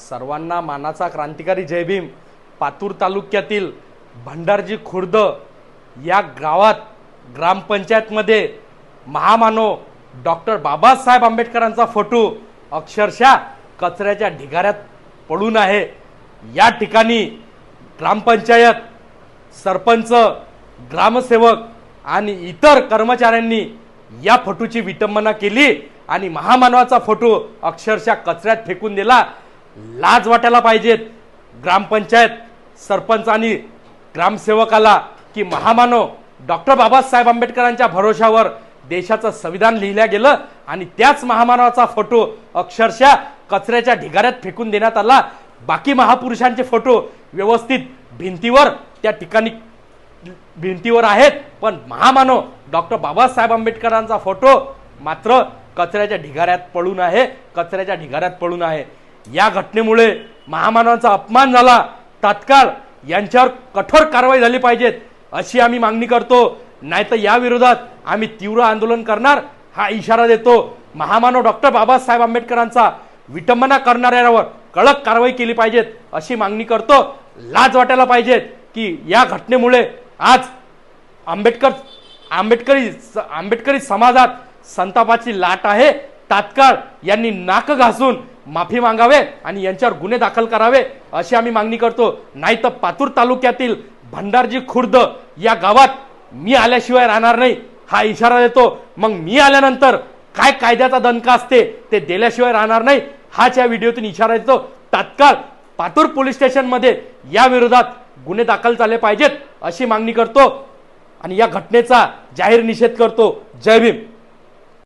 सर्वांना मानाचा क्रांतिकारी जय भीम। पातूर तालुक्यातील भंडारजी खुर्द या गावात ग्रामपंचायतमध्ये महामानव डॉक्टर बाबासाहेब आंबेडकरांचा फोटो अक्षरशः कचऱ्याच्या ढिगाऱ्यात पडून आहे। या ठिकाणी ग्रामपंचायत, सरपंच, ग्रामसेवक आणि इतर कर्मचाऱ्यांनी या फोटोची विटंबना केली आणि महामानवाचा फोटो अक्षरशः कचऱ्यात फेकून दिला। लाज वाटायला पाहिजेत ग्रामपंचायत, सरपंच आणि ग्रामसेवकाला की महामानव डॉक्टर बाबासाहेब आंबेडकरांच्या भरोशावर देशाचं संविधान लिहिलं गेलं आणि त्याच महामानवाचा फोटो अक्षरशः कचऱ्याच्या ढिगाऱ्यात फेकून देण्यात आला। बाकी महापुरुषांचे फोटो व्यवस्थित भिंतीवर आहेत, पण महामानव डॉक्टर बाबासाहेब आंबेडकरांचा फोटो मात्र कचऱ्याच्या ढिगाऱ्यात पडून आहे। या घटनेमुळे महामानवाचा अपमान झाला। तात्काळ यांच्यावर कठोर कारवाई झाली पाहिजे अशी आम्ही मागणी करतो, नाहीतर या विरोधात आम्ही तीव्र आंदोलन करणार हा इशारा देतो। महामानव डॉक्टर बाबासाहेब आंबेडकरांचा विटंबना करणाऱ्यांवर कडक कारवाई केली पाहिजे अशी मागणी करतो। लाज वाटायला पाहिजे की या घटनेमुळे आज आंबेडकरी समाजात संतापाची लाट आहे। तात्काळ यांनी नाक घासून माफी मागावे आणि यांच्यावर गुन्हे दाखल करावे अशी आम्ही मागणी करतो, नाहीतर पातूर तालुक्यातील भंडारजी खुर्द या गावात मी आल्याशिवाय राहणार नाही हा इशारा देतो। मग मी आल्यानंतर काय कायद्याचा दणका असते ते दिल्याशिवाय राहणार नाही हाच या व्हिडिओतून इशारा देतो। तात्काळ पातूर पोलीस स्टेशन मध्ये या विरोधात गुन्हे दाखल झाले पाहिजेत अशी मागणी करतो आणि या घटनेचा जाहीर निषेध करतो। जय भीम।